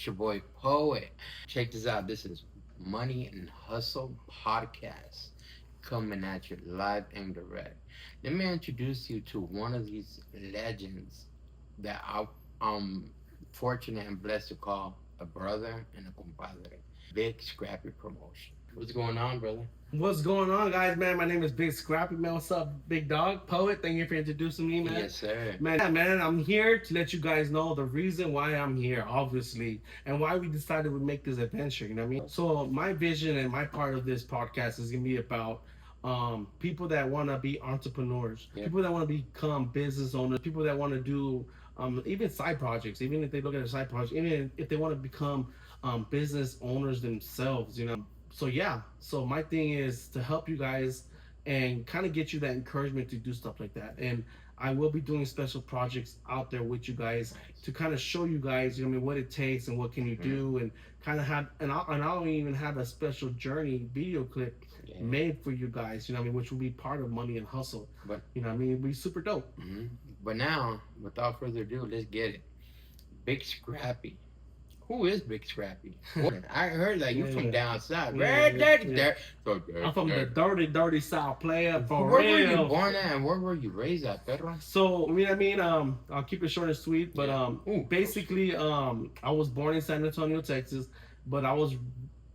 It's your boy Poet. Check this out. This is Money and Hustle Podcast coming at you live and direct. Let me introduce you to one of these legends that I'm fortunate and blessed to call a brother and a compadre. Big Scrappy Promotion. What's going on, brother? What's going on, guys, man? My name is Big Scrappy, man. What's up, big dog? Poet, thank you for introducing me, man. Yes, sir. Man, yeah, man, I'm here to let you guys know the reason why I'm here, obviously, and why we decided to make this adventure, you know what I mean? So, my vision and my part of this podcast is going to be about people that want to be entrepreneurs, Yeah. people that want to become business owners, people that want to do even side projects, even if they look at a side project, even if they want to become business owners themselves, you know. So yeah, so my thing is to help you guys and kind of get you that encouragement to do stuff like that. And I will be doing special projects out there with you guys to kind of show you guys, you know, what I mean, what it takes and what can you do, and kind of have, and I'll even have a special journey video clip made for you guys, you know, what I mean, which will be part of Money and Hustle. But You know, what I mean, it'll be super dope. but now, without further ado, let's get it. Big Scrappy. Who is Big Scrappy? I heard that you from down south. Yeah, There. I'm from the dirty South player for Where real. were you born at and where were you raised at, Pedro? So I mean, I'll keep it short and sweet, but basically, I was born in San Antonio, Texas, but I was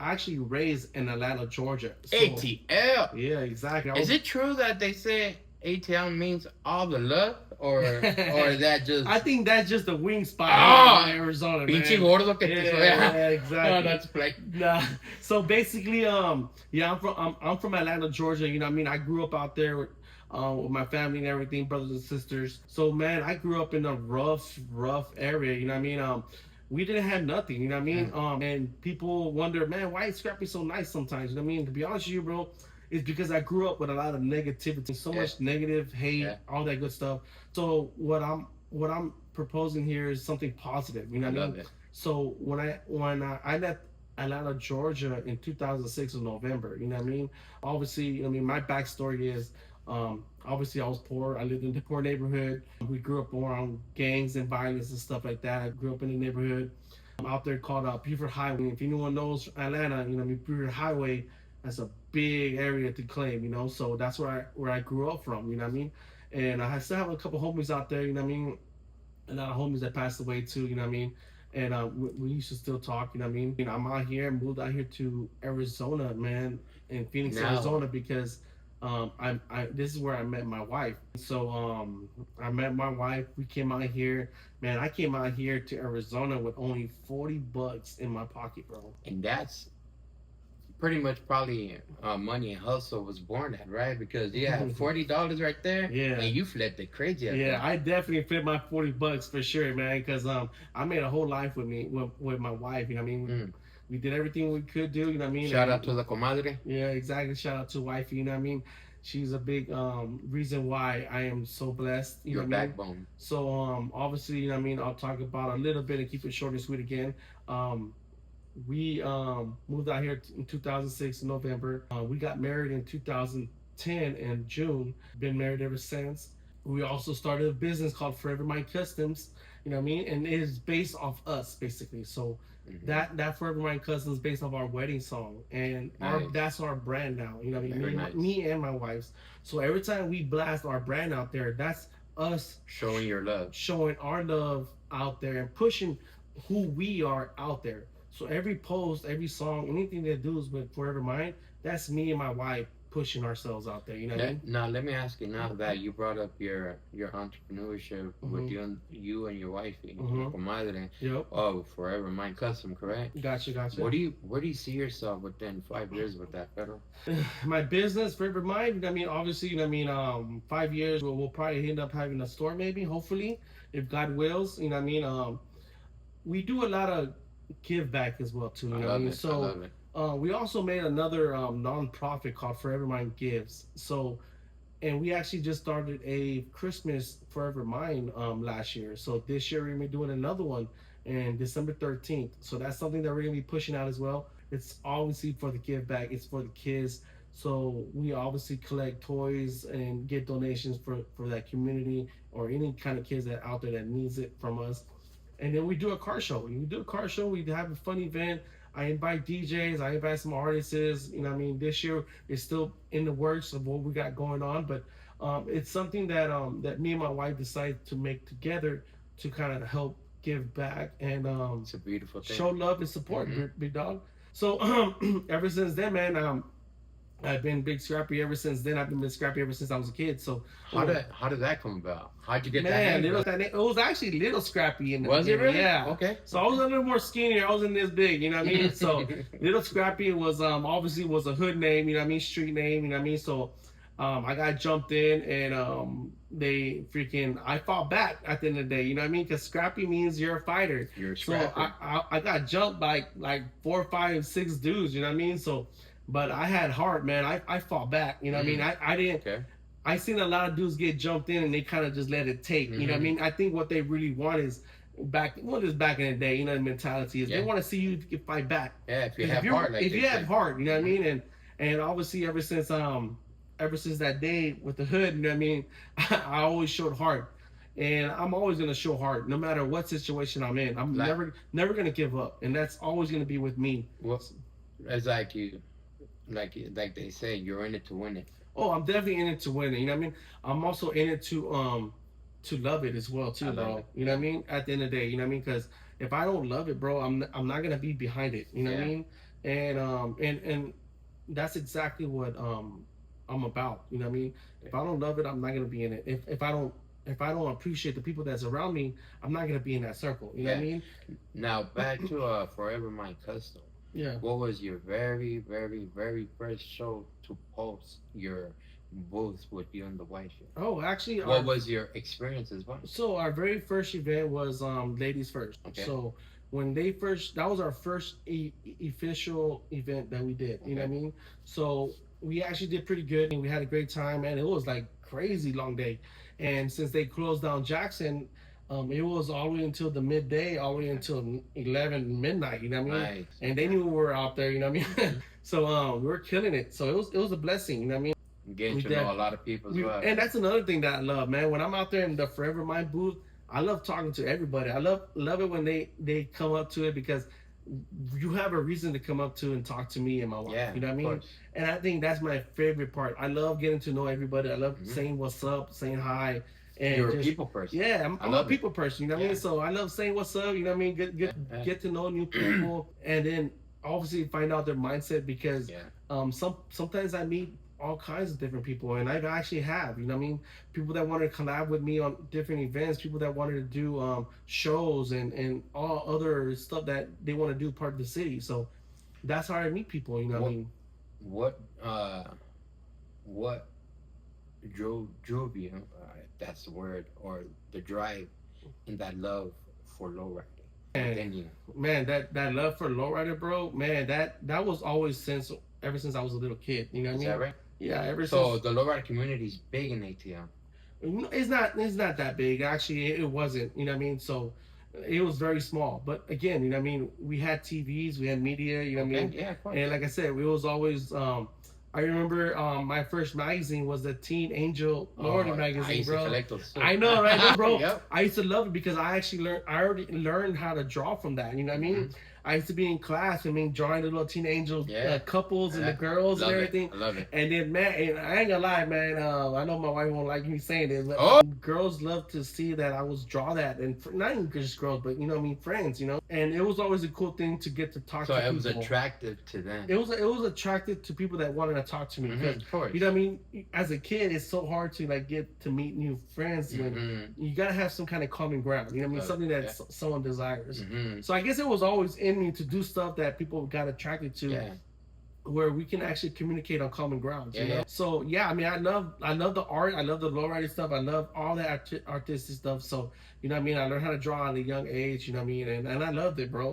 actually raised in Atlanta, Georgia. So, ATL. Yeah, exactly. Is it true that they say ATL means all the love, or is that just? I think that's just the wing spot in Arizona, Pinche man. gordo que te Yeah, exactly. No, that's like. Nah. So basically, yeah, I'm from Atlanta, Georgia. You know, what I mean, I grew up out there with my family and everything, brothers and sisters. So man, I grew up in a rough area. You know, what I mean, we didn't have nothing. You know, what I mean, and people wonder, man, why is Scrappy so nice sometimes? You know, what I mean, to be honest with you, bro. It's because I grew up with a lot of negativity, so much negative hate, all that good stuff. So what I'm proposing here is something positive. You know what I mean? So when I left Atlanta, Georgia in 2006 in November, you know what I mean? Obviously, I mean my backstory is obviously I was poor. I lived in a poor neighborhood. We grew up around gangs and violence and stuff like that. I grew up in a neighborhood out there called Buford Highway. If anyone knows Atlanta, you know, I mean Buford Highway. That's a big area to claim, you know. So that's where I grew up from, you know what I mean. And I still have a couple homies out there, you know what I mean. A lot of homies that passed away too, you know what I mean. And we used to still talk, you know what I mean. You know, I'm out here, moved out here to Arizona, man, in Phoenix, Arizona, because this is where I met my wife. So I met my wife. We came out here, man. I came out here to Arizona with only $40 in my pocket, bro. And that's pretty much probably Money and Hustle was born at, right? Because you had $40 right there, and you flipped it crazy. I definitely flipped my $40 for sure, man. Because I made a whole life with my wife. You know what I mean? We did everything we could do. You know what I mean? Shout out to the comadre. Yeah, exactly. Shout out to wifey. You know what I mean? She's a big reason why I am so blessed. You Your know what backbone. I mean? So obviously, you know what I mean. I'll talk about a little bit and keep it short and sweet again. We moved out here in 2006 in November. We got married in 2010 in June. Been married ever since. We also started a business called Forever Mind Customs. You know what I mean? And it is based off us basically. So that Forever Mind Customs is based off our wedding song, and that's our brand now. You know what I mean? Me and my wife's. So every time we blast our brand out there, that's us showing your love, showing our love out there, and pushing who we are out there. So every post, every song, anything that does with Forever Mind, that's me and my wife pushing ourselves out there. You know what I mean? Now let me ask you. Now that you brought up your entrepreneurship with you and your wife, your comadre, Forever Mind Custom, correct? Gotcha. Where do you see yourself within 5 years with that, Pedro? My business, Forever Mind. You know what I mean? Obviously, you know what I mean. 5 years, we'll probably end up having a store, maybe, hopefully, if God wills. You know what I mean? We do a lot of give back as well too. You know what I mean? So we also made another non-profit called Forever Mind Gives. So, and we actually just started a Christmas Forever Mind last year. So this year we're gonna be doing another one in December 13th. So that's something that we're gonna be pushing out as well. It's obviously for the give back. It's for the kids. So we obviously collect toys and get donations for that community or any kind of kids that out there that needs it from us. and then we do a car show. We do a car show. We have a fun event. I invite DJs. I invite some artists. You know, what I mean, this year is still in the works of what we got going on, but it's something that me and my wife decided to make together to kind of help give back and It's a beautiful thing. show love and support, Hmm. big dog. So ever since then, man, I've been Big Scrappy ever since then. I've been Big Scrappy ever since I was a kid. So, How did that come about? How'd you get that man, name, bro? it was actually Little Scrappy in the Was it beginning. really? Yeah. Okay. So I was a little more skinnier. I wasn't this big, you know what I mean? So Little Scrappy was obviously was a hood name, you know what I mean, street name, you know what I mean. So I got jumped in and they freaking I fought back at the end of the day, you know what I mean? Because Scrappy means you're a fighter. You're a So scrapper. I got jumped by like 4, 5, 6 dudes, you know what I mean? So but I had heart, man. I fought back, you know what I mean? I didn't Okay. I seen a lot of dudes get jumped in and they kind of just let it take. You know what I Mhm. mean? I think what they really want is back in the day, you know, the mentality is they Yeah. want to see you fight back. Yeah, if you 'Cause have heart, like if they you have say. heart, you know what I mean? And obviously ever since that day with the hood, you know what I mean, I always showed heart. And I'm always gonna show heart, no matter what situation I'm in. I'm Like, never gonna give up, and that's always gonna be with me. what? It's like like they say, you're in it to win it. Oh, I'm definitely in it to win it. You know what I mean? I'm also in it to love it as well I too, love bro. it. You know what I mean? At the end of the day, you know what I mean? Because if I don't love it, bro, I'm not gonna be behind it. You know what I Yeah. mean? And that's exactly what I'm about. You know what I mean? If I don't love it, I'm not gonna be in it. If I don't appreciate the people that's around me, I'm not gonna be in that circle. You know what I Yeah. mean? Now back to Forever My Custom. Yeah. What was your very, very, very first show to post your booth with you and the white shirt? Oh, actually, What was your experience as well? our very first event was ladies first. Okay. So when they first, that was our first official event that we did. You know what I Okay. mean? So we actually did pretty good. We had a great time, and it was like crazy long day. And since they closed down Jackson, it was all the way until the midday, all the way Okay. until 11 midnight. You know what I mean? Nice. And they knew we were out there. You know what I mean? Mhm. So we were killing it. So it was a blessing. You know what I mean? Getting We to did. know a lot of people as well. And that's another thing that I love, man. When I'm out there in the Forever Mind booth, I love talking to everybody. I love it when they come up to it because you have a reason to come up to and talk to me and my wife. Yeah, You know what I of mean? course. And I think that's my favorite part. I love getting to know everybody. I love Mhm. saying what's up, saying hi, and You're a just people person. yeah, I I'm a love it. people person. You know what I Yeah. mean? So I love saying what's up. You know what I mean? Yeah. Get to know new people, and then obviously find out their mindset because Yeah. sometimes I meet all kinds of different people, and I actually have, you know what I mean, people that wanted to collab with me on different events, people that wanted to do shows and all other stuff that they want to do part of the city. So that's how I meet people, you know what I What mean? what what drove you, if that's the word, or the drive in that love for lowriding within And you? man, that love for lowrider, bro, man, that was always since ever since I was a little kid, you know what Is I that mean? right? Yeah, ever So since. the lowrider community is big in ATL. It's not that big actually. It wasn't, you know what I mean? So it was very small, but again, you know what I mean, we had TVs, we had media, you know what I Okay, mean, yeah, of course. and like I said, it was always I remember my first magazine was the Teen Angel Lordy Oh, I magazine, used to bro. collect those too. I know, right? No, bro, Yep. I used to love it because I already learned how to draw from that, you know what I mean? Mhm. I used to be in class, I mean, drawing the little teen angel Yeah. couples and the Yeah. girls and Love it. everything. I love it. And then, man, and I ain't gonna lie, man. I know my wife won't like me saying this, but Oh, girls love to see that I was draw that, and not even just girls, but you know, what I mean, friends, you know. And it was always a cool thing to get to talk so to it was people. attractive to them. It was attractive to people that wanted to talk to me because Of course. you know what I mean. As a kid, it's so hard to like get to meet new friends. You know, Mhm. you gotta have some kind of common ground. You know what I mean, Love it, something that yeah. someone desires. Mhm. So I guess it was always in me to do stuff that people got attracted to Yeah. where we can actually communicate on common grounds. Yeah, You know? yeah. So yeah, I mean, I love the art, I love the lowrider stuff, I love all the artistic stuff. So you know what I mean, I learned how to draw at a young age. You know what I mean, and I loved it, bro.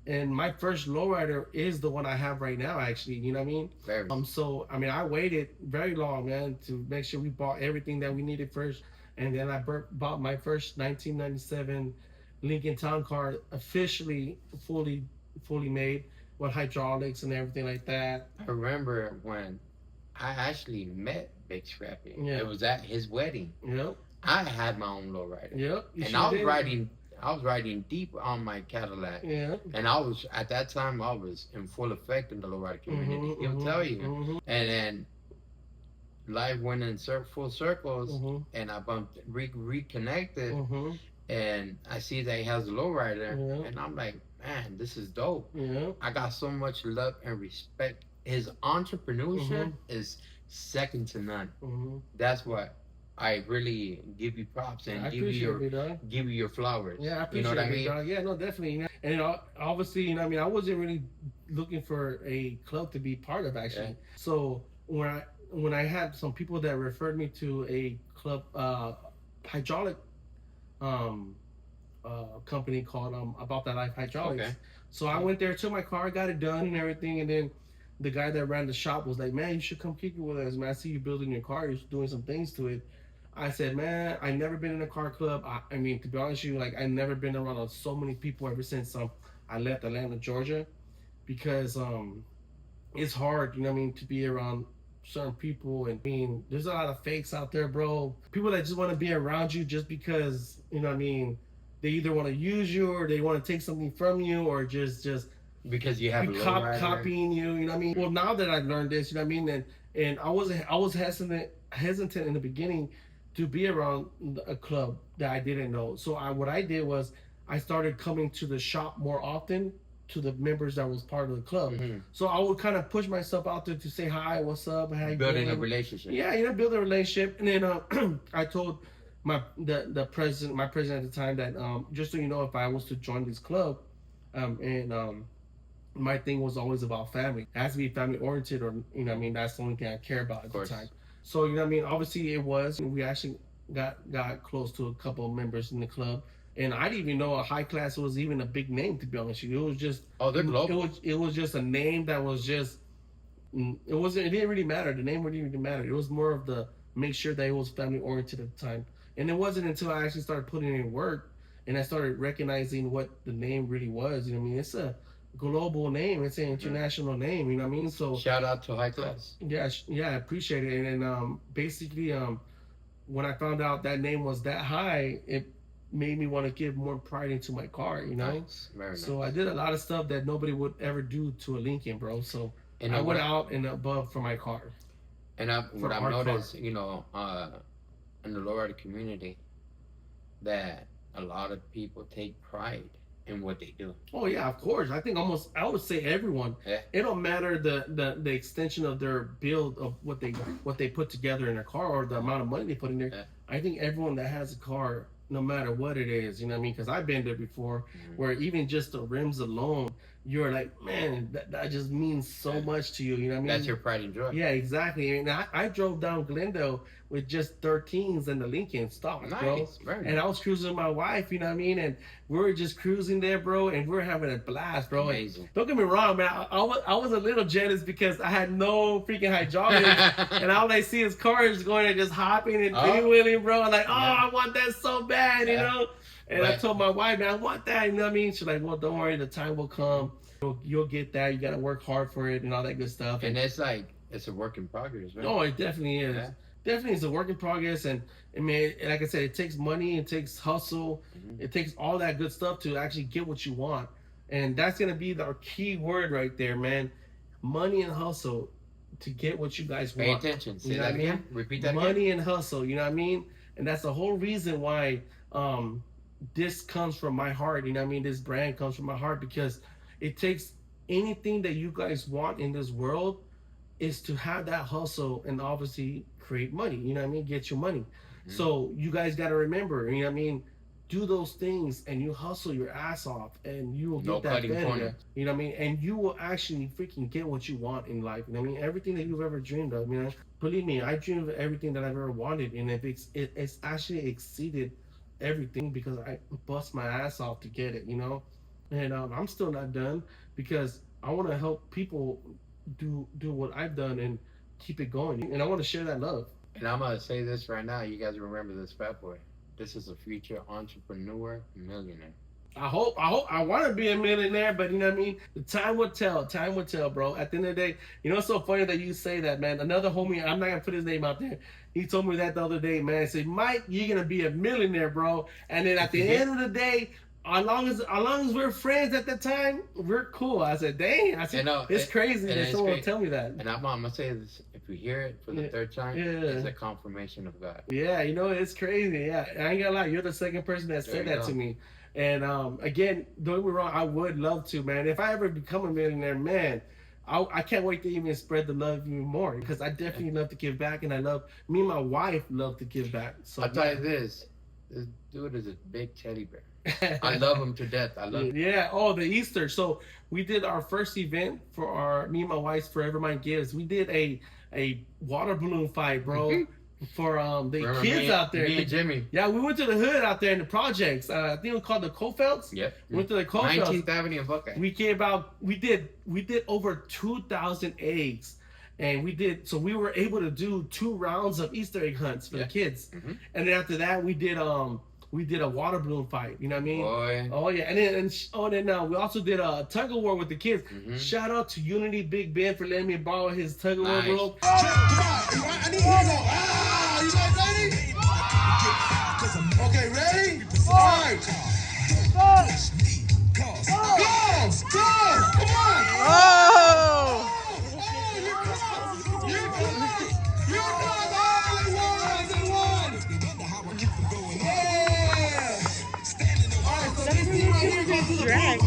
And my first lowrider is the one I have right now, actually. You know what I mean? Very. So I mean, I waited very long, man, to make sure we bought everything that we needed first, and then I bought my first 1997 Lincoln Town Car, officially fully made with hydraulics and everything like that. I remember when I actually met Big Scrappy. Yeah. It was at his wedding. Yep. I had my own lowrider. Yep. You And sure I was did. riding I was riding deep on my Cadillac, Yeah. and I was at that time I was in full effect in the lowrider community. Mm-hmm. He'll tell you, Mm-hmm. and then life went in full circles, Mm-hmm. and I bumped reconnected, Mm-hmm. and I see that he has a lowrider, Yeah. and I'm like, man, this is dope. Yeah. I got so much love and respect. His entrepreneurship Mm-hmm. is second to none. Mm-hmm. That's what I really give you props and I appreciate it, big dog. give you your flowers. Yeah, I You know appreciate what I it, big mean? dog. Yeah, no, definitely. And obviously, I wasn't really looking for a club to be part of, actually. Yeah. So when I had some people that referred me to a club, hydraulic um, company called About That Life Hydraulics. Okay. So I went there, took my car, got it done and everything, and then the guy that ran the shop was like, "Man, you should come kick it with us, man. I see you building your car, you're doing some things to it." I said, "Man, I never been in a car club. I mean, to be honest with you, like I never been around so many people ever since I left Atlanta, Georgia, because it's hard, you know what I mean, to be around certain people. And I mean, there's a lot of fakes out there, bro. People that just want to be around you just because, you know what I mean, they either want to use you or they want to take something from you or just Because you have a copying you, you know what I mean? Well, now that I've learned this, you know what I mean, and I was hesitant in the beginning to be around a club that I didn't know. So what I did was I started coming to the shop more often to the members that was part of the club. Mm-hmm. So I would kind of push myself out there to say hi, what's up, how you Building doing? a relationship. Yeah, you know, build a relationship. And then I told the president, my president at the time, that just so you know, if I was to join this club, my thing was always about family. It has to be family oriented, or you know what I mean, that's the only thing I care about at the time. So you know what I mean, obviously it was. We actually got close to a couple of members in the club. And I didn't even know a high class was even a big name, to be honest with you. It was just they're global. It was just a name that was just it didn't really matter. The name didn't really matter. It was more of the make sure that it was family oriented at the time. And it wasn't until I actually started putting in work and I started recognizing what the name really was. You know what I mean? It's a global name. It's an international name. You know what I mean? So shout out to high class. Yeah, I appreciate it. And basically, when I found out that name was that high, it made me want to give more pride into my car, you know. Nice. Very nice. So I did a lot of stuff that nobody would ever do to a Lincoln, bro. So and I went out and above for my car. And what I've noticed, you know, in the lowrider community, that a lot of people take pride in what they do. Oh yeah, of course. I think I would say everyone. Yeah. It don't matter the extension of their build of what they put together in a car or the amount of money they put in there. Yeah. I think everyone that has a car, no matter what it is, you know what I mean? Because I've been there before, where even just the rims alone, you're like, man, that just means so much to you. You know what I mean? That's your pride and joy. Yeah, exactly. And I drove down Glendale with just 13s and the Lincoln stock, bro. Very and nice. I was cruising with my wife, you know what I mean? And we were just cruising there, bro, and we were having a blast, bro. Amazing. And don't get me wrong, man. I was a little jealous because I had no freaking hydraulics, and all I see is cars going and just hopping and freewheeling, bro. I'm like, I want that so bad, you know? And I told my wife, man, I want that, you know what I mean? She's like, well, don't worry, the time will come. You'll get that. You got to work hard for it and all that good stuff. And it's like, it's a work in progress, man. No, it definitely is. Yeah. Definitely is a work in progress. And I mean, like I said, it takes money, it takes hustle, it takes all that good stuff to actually get what you want. And that's going to be the key word right there, man. Money and hustle to get what you guys want. Pay attention. Say that again. Repeat that again. Money and hustle, you know what I mean? And that's the whole reason why this comes from my heart. You know what I mean? This brand comes from my heart because it takes anything that you guys want in this world is to have that hustle and obviously create money, you know what I mean? Get your money. So you guys got to remember, you know what I mean? Do those things and you hustle your ass off and you will get that benefit, you know what I mean? And you will actually freaking get what you want in life. You know what I mean? Everything that you've ever dreamed of, you know, believe me, I dreamed of everything that I've ever wanted. And if it's actually exceeded everything because I bust my ass off to get it, you know? And I'm still not done because I want to help people do what I've done and keep it going. And I want to share that love. And I'm going to say this right now. You guys remember this, Fat Boy. This is a future entrepreneur millionaire. I want to be a millionaire, but you know what I mean? The time will tell. Time will tell, bro. At the end of the day, you know, it's so funny that you say that, man. Another homie, I'm not going to put his name out there. He told me that the other day, man. He said, Mike, you're going to be a millionaire, bro. And then at the end of the day, as long as we're friends at the time, we're cool. I said, dang. I said, it's crazy that someone would tell me that. And I'm gonna say this: if you hear it for the third time, it's a confirmation of God. Yeah, it's crazy. Yeah, I ain't gonna lie, you're the second person that said that to me. And again, don't get me wrong, I would love to, man. If I ever become a millionaire, man, I can't wait to even spread the love even more because I definitely love to give back, and me and my wife love to give back. So I'll tell you this dude is a big teddy bear. I love him to death. I love him. Yeah. Oh, the Easter. So we did our first event for me and my wife's Forever Mine Gives. We did a water balloon fight, bro. For the Remember kids out there. Me and Jimmy. Yeah, we went to the hood out there in the projects. I think it was called the Cofelds. Yep. We went to the Cofelds. 19th Avenue and Buckeye. We did over 2,000 eggs. And we were able to do 2 rounds of Easter egg hunts for the kids. Mm-hmm. And then after that we did a water balloon fight. You know what I mean? Boy. Oh yeah, and then we also did a tug of war with the kids. Mm-hmm. Shout out to Unity Big Ben for letting me borrow his tug of war rope. I need here go. Ah, you guys ready? Okay, ready? All right. Go! Come on! Oh! Drag.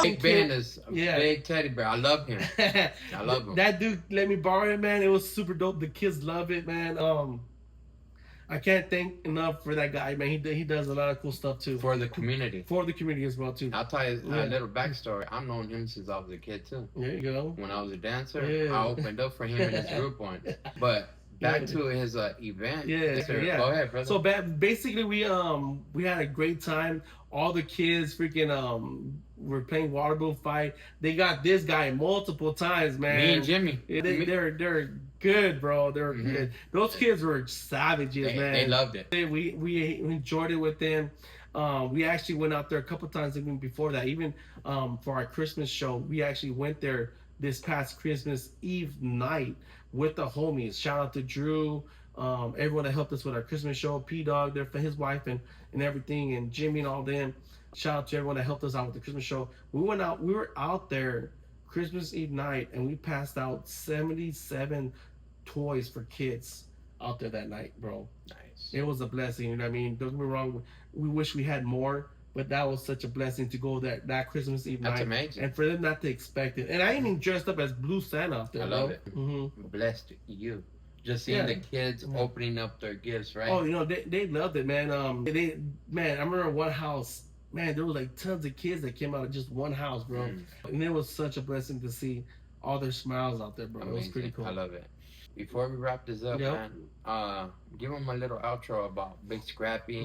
Big Ben is a big teddy bear. I love him. I love him. That dude let me borrow it, man. It was super dope. The kids love it, man. I can't thank enough for that guy, man. He does a lot of cool stuff too for the community. For the community as well too. I'll tell you a little backstory. I've known him since I was a kid too. There you go. When I was a dancer, I opened up for him in his group once. But back to his event. Yeah. Go ahead, brother. So basically, we had a great time. All the kids freaking were playing water balloon fight. They got this guy multiple times, man. Me and Jimmy. They're good, bro. They're good. Those kids were savages, man. They loved it. We enjoyed it with them. We actually went out there a couple times even before that. Even for our Christmas show, we actually went there this past Christmas Eve night with the homies. Shout out to Drew, everyone that helped us with our Christmas show, P-Dog there for his wife and everything, and Jimmy and all them. Shout out to everyone that helped us out with the Christmas show. We were out there Christmas Eve night, and we passed out 77 toys for kids out there that night, bro. Nice. It was a blessing, you know what I mean? Don't get me wrong, we wish we had more, but that was such a blessing to go that Christmas Eve night. That's amazing. And for them not to expect it. And I even dressed up as Blue Santa out there. I love it. Mm-hmm. Blessed you. Just seeing the kids opening up their gifts, right? Oh, they loved it, man. I remember one house, man, there was like tons of kids that came out of just one house, bro. And it was such a blessing to see all their smiles out there, bro. Amazing. It was pretty cool. I love it. Before we wrap this up, man, give them a little outro about Big Scrappy,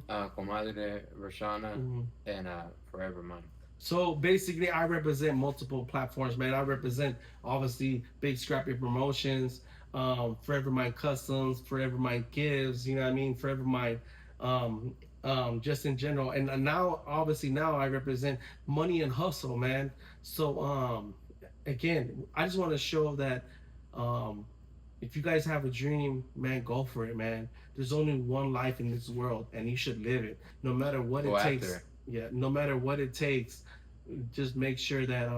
Comadre Roshana, and Forever Mine. So basically, I represent multiple platforms, man. I represent obviously Big Scrappy Promotions, Forever Mine Customs, Forever Mine Gives. You know what I mean? Forever Mine, just in general. And now I represent Money and Hustle, man. So again, I just want to show that. If you guys have a dream, man, go for it, man. There's only one life in this world, and you should live it, no matter what it takes. Yeah, no matter what it takes, just make sure that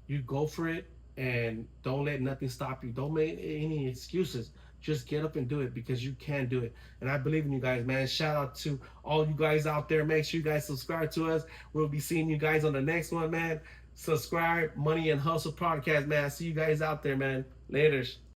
you go for it, and don't let nothing stop you. Don't make any excuses. Just get up and do it because you can do it. And I believe in you guys, man. Shout out to all you guys out there. Make sure you guys subscribe to us. We'll be seeing you guys on the next one, man. Subscribe, Money and Hustle Podcast, man. See you guys out there, man. Laters.